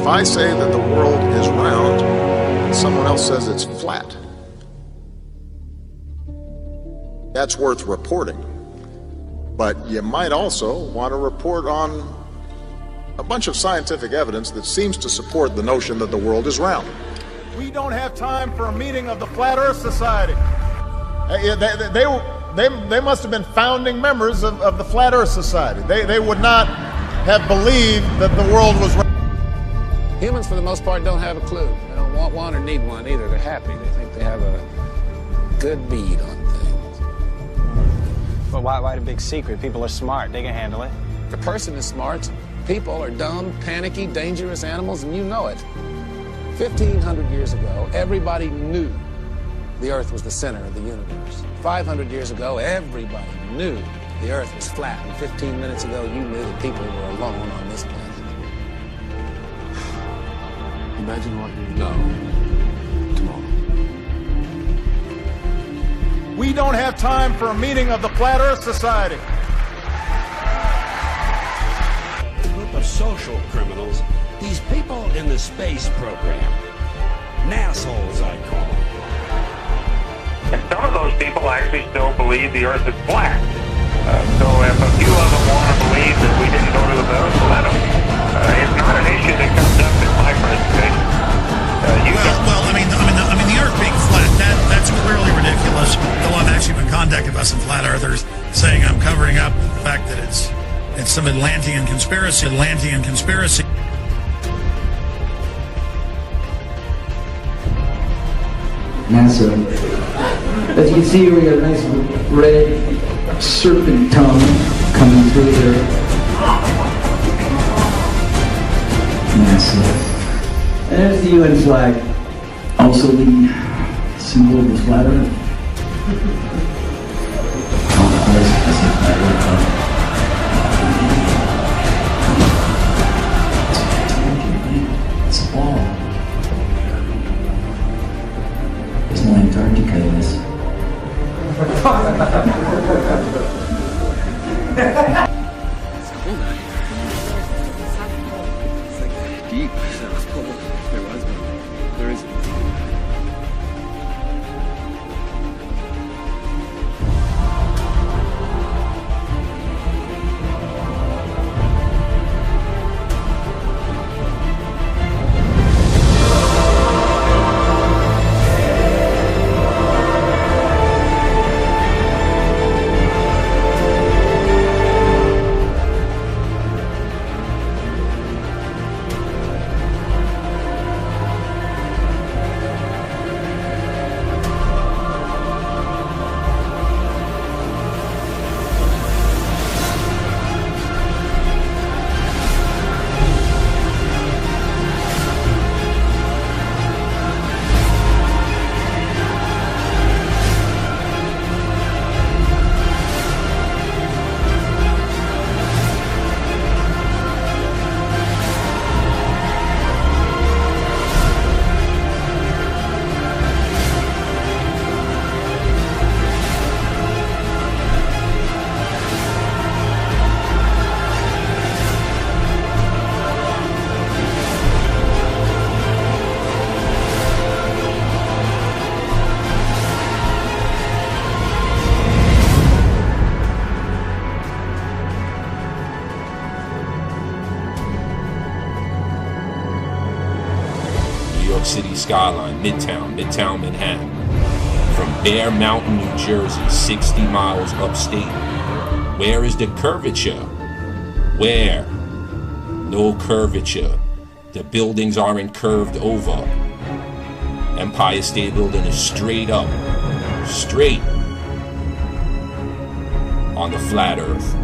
If I say that the world is round, and someone else says it's flat, that's worth reporting. But you might also want to report on a bunch of scientific evidence that seems to support the notion that the world is round. We don't have time for a meeting of the Flat Earth Society. They must have been founding members of the Flat Earth Society. They would not have believed that the world was round. Humans, for the most part, don't have a clue. They don't want one or need one either. They're happy. They think they have a good bead on things. Well, why the big secret? People are smart. They can handle it. The person is smart. People are dumb, panicky, dangerous animals, and you know it. 1,500 years ago, everybody knew the Earth was the center of the universe. 500 years ago, everybody knew the Earth was flat. And 15 minutes ago, you knew that people were alone on this planet. Imagine what you know tomorrow. We don't have time for a meeting of the Flat Earth Society. A group of social criminals, these people in the space program. Nassholes, I call them. And some of those people actually still believe the Earth is flat. So if a few of them want to believe that we didn't go to the moon, let them. It's not an issue that comes up in my presentation. The Earth being flat, that's clearly ridiculous. Though I've actually been contacted by some flat earthers saying I'm covering up the fact that it's some Atlantean conspiracy. NASA. As you can see, we got a nice red serpent tongue coming through there. NASA. And there's the UN flag, also the symbol of the flat Earth. It's a ball. There's no Antarctica in this. It's cold out here. It's like deep. So cold. There was one. There is one. City skyline, Midtown Manhattan. From Bear Mountain, New Jersey, 60 miles upstate. Where is the curvature? Where? No curvature. The buildings aren't curved over. Empire State Building is straight up. Straight. On the flat earth.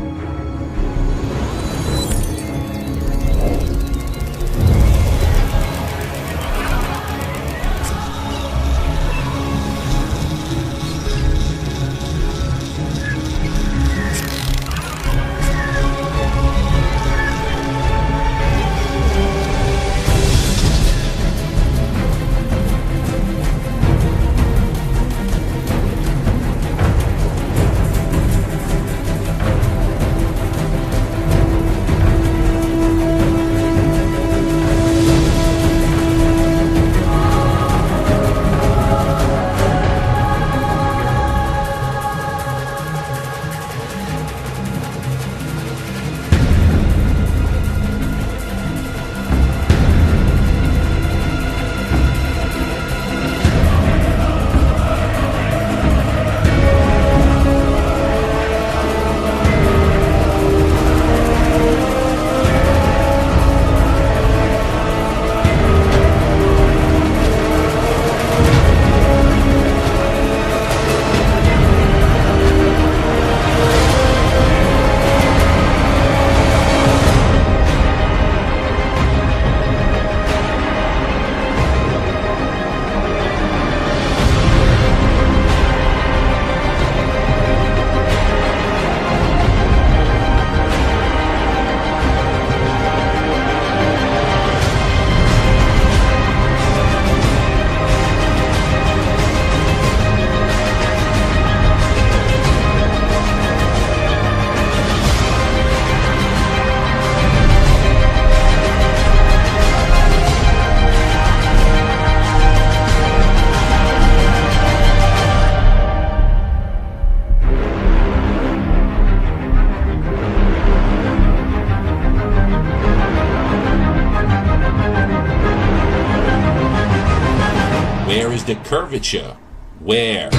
the curvature? Where?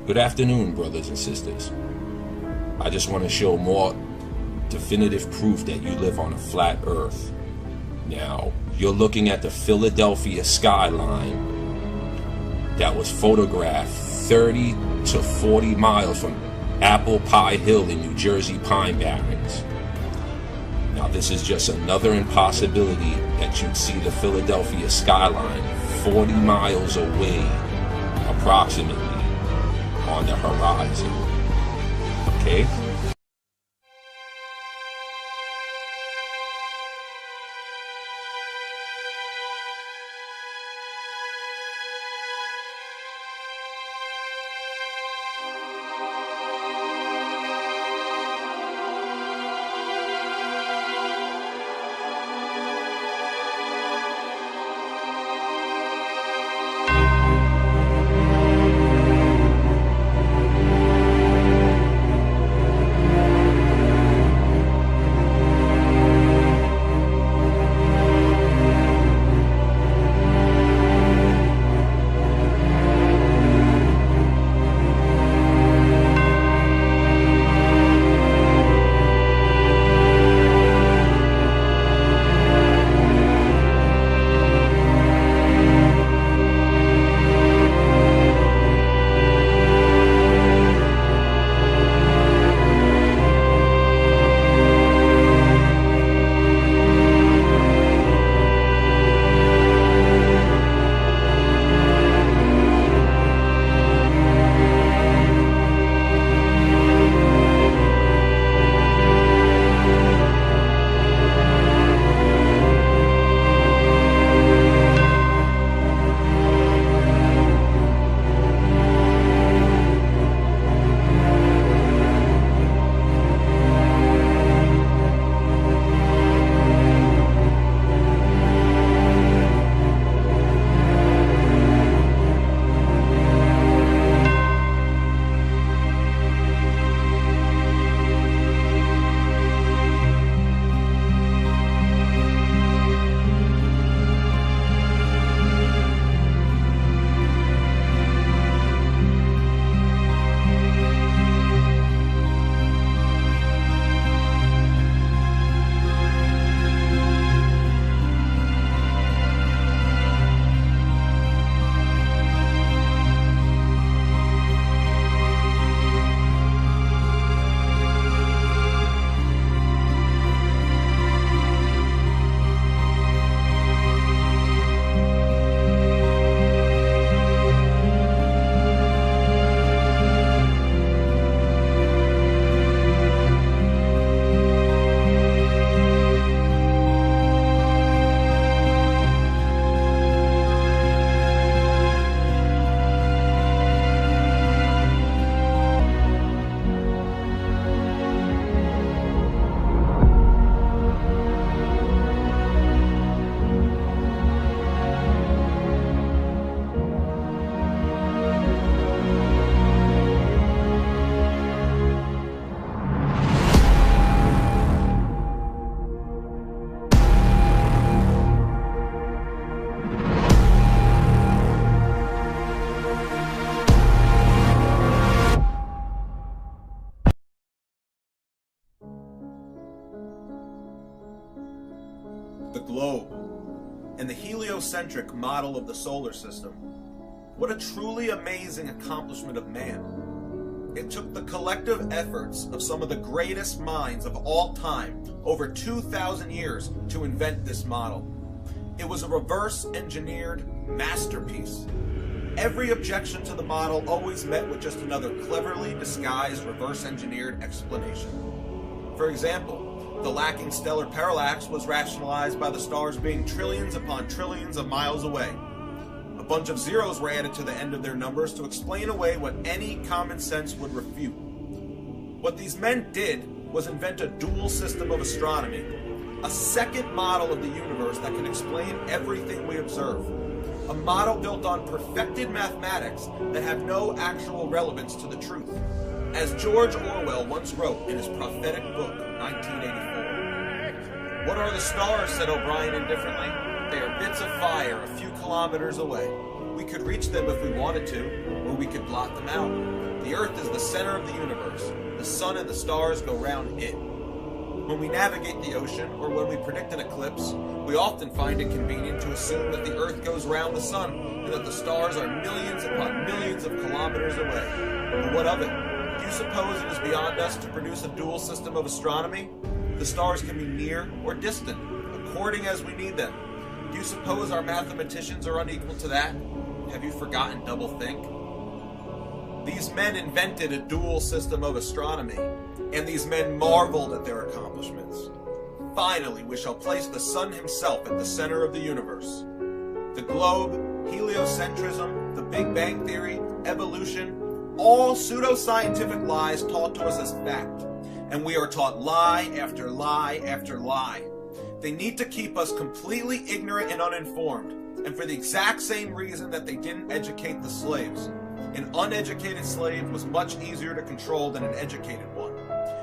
Good afternoon, brothers and sisters. I just want to show more definitive proof that you live on a flat earth. Now, you're looking at the Philadelphia skyline that was photographed 30 to 40 miles from Apple Pie Hill in New Jersey Pine Barrens. Now, this is just another impossibility that you'd see the Philadelphia skyline 40 miles away, approximately, on the horizon. Okay? the globe, and the heliocentric model of the solar system. What a truly amazing accomplishment of man. It took the collective efforts of some of the greatest minds of all time, over 2,000 years, to invent this model. It was a reverse-engineered masterpiece. Every objection to the model always met with just another cleverly disguised reverse-engineered explanation. For example, the lacking stellar parallax was rationalized by the stars being trillions upon trillions of miles away. A bunch of zeros were added to the end of their numbers to explain away what any common sense would refute. What these men did was invent a dual system of astronomy, a second model of the universe that can explain everything we observe. A model built on perfected mathematics that have no actual relevance to the truth. As George Orwell once wrote in his prophetic book, 1984. "What are the stars?" said O'Brien indifferently. They are bits of fire a few kilometers away. We could reach them if we wanted to, or we could blot them out. The Earth is the center of the universe. The sun and the stars go round it. When we navigate the ocean, or when we predict an eclipse, we often find it convenient to assume that the Earth goes round the sun, and that the stars are millions upon millions of kilometers away. But what of it? Do you suppose it is beyond us to produce a dual system of astronomy? The stars can be near or distant, according as we need them. Do you suppose our mathematicians are unequal to that? Have you forgotten doublethink? These men invented a dual system of astronomy, and these men marveled at their accomplishments. Finally, we shall place the sun himself at the center of the universe. The globe, heliocentrism, the Big Bang Theory, evolution, all pseudoscientific lies taught to us as fact, and we are taught lie after lie after lie. They need to keep us completely ignorant and uninformed, and for the exact same reason that they didn't educate the slaves. An uneducated slave was much easier to control than an educated one,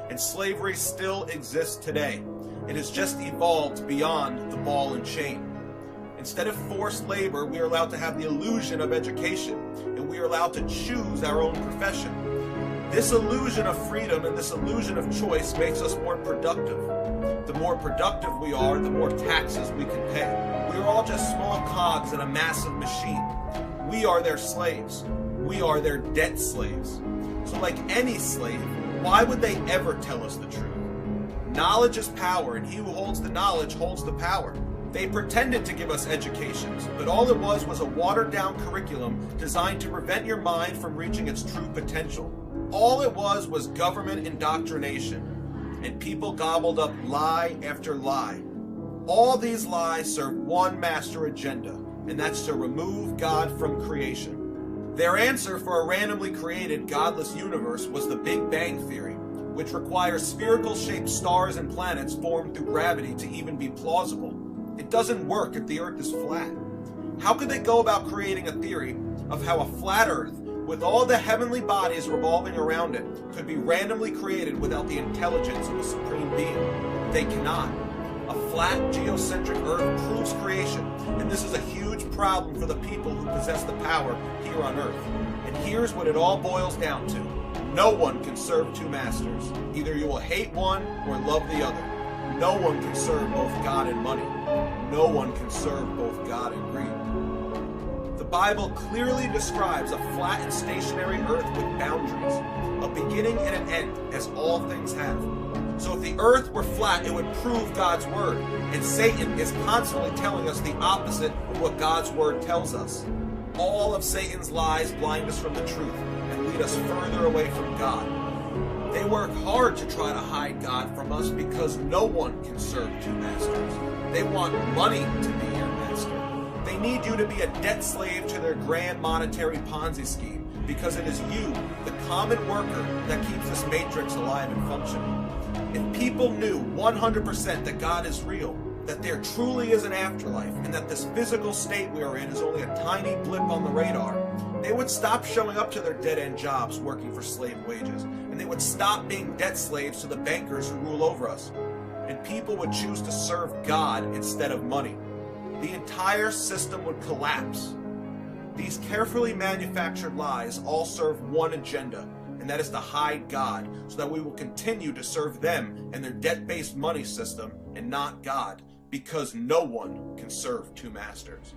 and slavery still exists today. It has just evolved beyond the ball and chain. Instead of forced labor, we are allowed to have the illusion of education, and we are allowed to choose our own profession. This illusion of freedom and this illusion of choice makes us more productive. The more productive we are, the more taxes we can pay. We are all just small cogs in a massive machine. We are their slaves. We are their debt slaves. So like any slave, why would they ever tell us the truth? Knowledge is power, and he who holds the knowledge holds the power. They pretended to give us educations, but all it was a watered-down curriculum designed to prevent your mind from reaching its true potential. All it was government indoctrination, and people gobbled up lie after lie. All these lies serve one master agenda, and that's to remove God from creation. Their answer for a randomly created, godless universe was the Big Bang Theory, which requires spherical-shaped stars and planets formed through gravity to even be plausible. It doesn't work if the Earth is flat. How could they go about creating a theory of how a flat Earth, with all the heavenly bodies revolving around it, could be randomly created without the intelligence of a supreme being? They cannot. A flat, geocentric Earth proves creation, and this is a huge problem for the people who possess the power here on Earth. And here's what it all boils down to. No one can serve two masters. Either you will hate one or love the other. No one can serve both God and money. No one can serve both God and greed. The Bible clearly describes a flat and stationary Earth with boundaries, a beginning and an end, as all things have. So if the Earth were flat, it would prove God's word, and Satan is constantly telling us the opposite of what God's word tells us. All of Satan's lies blind us from the truth and lead us further away from God. They work hard to try to hide God from us because no one can serve two masters. They want money to be your master. They need you to be a debt slave to their grand monetary Ponzi scheme because it is you, the common worker, that keeps this matrix alive and functioning. If people knew 100% that God is real, that there truly is an afterlife, and that this physical state we are in is only a tiny blip on the radar, they would stop showing up to their dead-end jobs working for slave wages, and they would stop being debt slaves to the bankers who rule over us, and people would choose to serve God instead of money. The entire system would collapse. These carefully manufactured lies all serve one agenda, and that is to hide God, so that we will continue to serve them and their debt-based money system and not God, because no one can serve two masters.